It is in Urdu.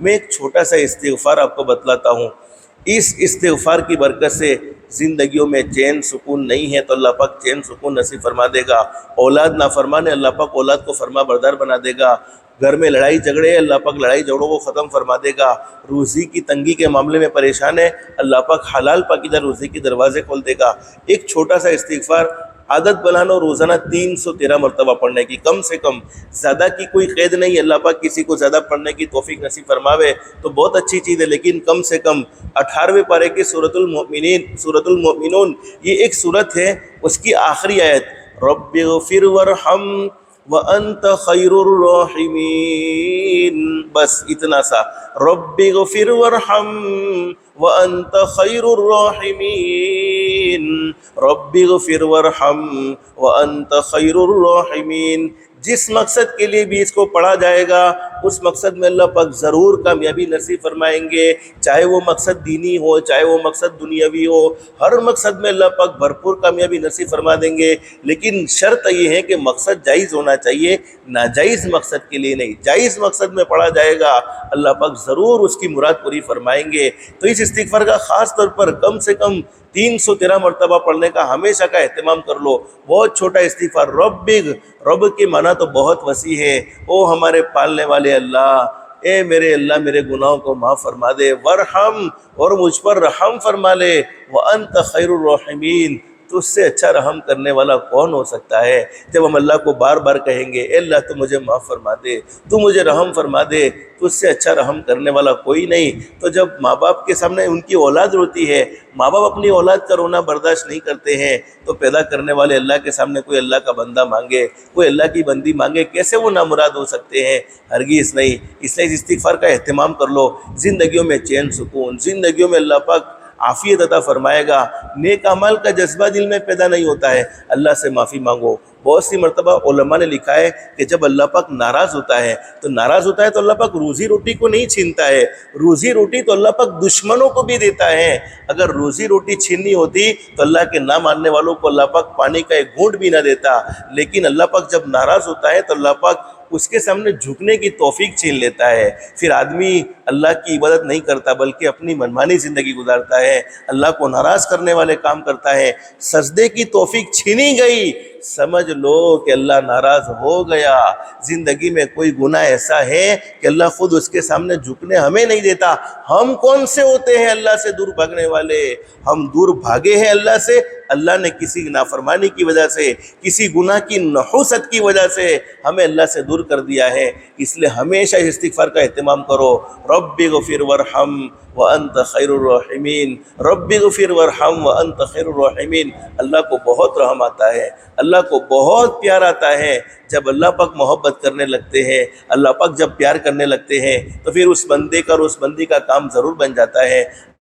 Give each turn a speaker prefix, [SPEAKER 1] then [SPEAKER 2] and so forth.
[SPEAKER 1] میں ایک چھوٹا سا استغفار آپ کو بتلاتا ہوں. اس استغفار کی برکت سے زندگیوں میں چین سکون نہیں ہے تو اللہ پاک چین سکون نصیب فرما دے گا. اولاد نافرمان ہے، اللہ پاک اولاد کو فرما بردار بنا دے گا. گھر میں لڑائی جھگڑے، اللہ پاک لڑائی جھگڑوں کو ختم فرما دے گا. روزی کی تنگی کے معاملے میں پریشان ہے، اللہ پاک حلال پاکیزہ روزی کے دروازے کھول دے گا. ایک چھوٹا سا استغفار عادت بنانا روزانہ 313 مرتبہ پڑھنے کی، کم سے کم. زیادہ کی کوئی قید نہیں، اللہ پاک کسی کو زیادہ پڑھنے کی توفیق نصیب فرماوے تو بہت اچھی چیز ہے، لیکن کم سے کم 18ویں پارے کی سورۃ المؤمنون یہ ایک سورت ہے، اس کی آخری آیت رب اغفر ورحم وانت خیر الراحمین، بس اتنا سا، رب اغفر ورحم وانت خیر الراحمین، رب اغفر ورحم وانت خیر الراحمین. جس مقصد کے لیے بھی اس کو پڑھا جائے گا اس مقصد میں اللہ پاک ضرور کامیابی نصیب فرمائیں گے، چاہے وہ مقصد دینی ہو چاہے وہ مقصد دنیاوی ہو، ہر مقصد میں اللہ پاک بھرپور کامیابی نصیب فرما دیں گے. لیکن شرط یہ ہے کہ مقصد جائز ہونا چاہیے، ناجائز مقصد کے لیے نہیں. جائز مقصد میں پڑھا جائے گا اللہ پاک ضرور اس کی مراد پوری فرمائیں گے. تو اس استغفار کا خاص طور پر کم سے کم 313 مرتبہ پڑھنے کا ہمیشہ کا اہتمام کر لو. بہت چھوٹا استغفار، رب کے معنی تو بہت وسیع ہے. او ہمارے پالنے والے اللہ، اے میرے اللہ میرے گناہوں کو معاف فرما دے، ورحم اور مجھ پر رحم فرما لے، وانت خیر الراحمین، تو اس سے اچھا رحم کرنے والا کون ہو سکتا ہے. جب ہم اللہ کو بار بار کہیں گے اے اللہ تو مجھے معاف فرما دے، تو مجھے رحم فرما دے، تو اس سے اچھا رحم کرنے والا کوئی نہیں. تو جب ماں باپ کے سامنے ان کی اولاد روتی ہے، ماں باپ اپنی اولاد کا رونا برداشت نہیں کرتے ہیں، تو پیدا کرنے والے اللہ کے سامنے کوئی اللہ کا بندہ مانگے، کوئی اللہ کی بندی مانگے، کیسے وہ نامراد ہو سکتے ہیں؟ ہرگز نہیں. اس لیے اس استغفار کا اہتمام کر لو. زندگیوں میں چین سکون، زندگیوں میں اللہ پاک عافیت عطا فرمائے گا. نیک اعمال کا جذبہ دل میں پیدا نہیں ہوتا ہے، اللہ سے معافی مانگو. بہت سی مرتبہ علماء نے لکھا ہے کہ جب اللہ پاک ناراض ہوتا ہے تو اللہ پاک روزی روٹی کو نہیں چھینتا ہے، روزی روٹی تو اللہ پاک دشمنوں کو بھی دیتا ہے. اگر روزی روٹی چھیننی ہوتی تو اللہ کے نہ ماننے والوں کو اللہ پاک پانی کا ایک گھونٹ بھی نہ دیتا. لیکن اللہ پاک جب ناراض ہوتا ہے تو اللہ پاک اس کے سامنے جھکنے کی توفیق چھین لیتا ہے. پھر آدمی اللہ کی عبادت نہیں کرتا بلکہ اپنی منمانی زندگی گزارتا ہے، اللہ کو ناراض کرنے والے کام کرتا ہے. سجدے کی توفیق چھینی گئی، سمجھ لو کہ اللہ ناراض ہو گیا. زندگی میں کوئی گناہ ایسا ہے کہ اللہ خود اس کے سامنے جھکنے ہمیں نہیں دیتا. ہم کون سے ہوتے ہیں اللہ سے دور بھاگنے والے؟ ہم دور بھاگے ہیں اللہ سے، اللہ نے کسی نافرمانی کی وجہ سے، کسی گناہ کی نحوست کی وجہ سے ہمیں اللہ سے دور کر دیا ہے. اس لیے ہمیشہ اس استغفار کا اہتمام کرو. رب اغفر ورحم وانت خیر الراحمین، رب اغفر ورحم وانت خیر الراحمین. اللہ کو بہت رحم آتا ہے، اللہ کو بہت پیار آتا ہے. جب اللہ پاک محبت کرنے لگتے ہیں، اللہ پاک جب پیار کرنے لگتے ہیں تو پھر اس بندے کا اور اس بندی کا کام ضرور بن جاتا ہے.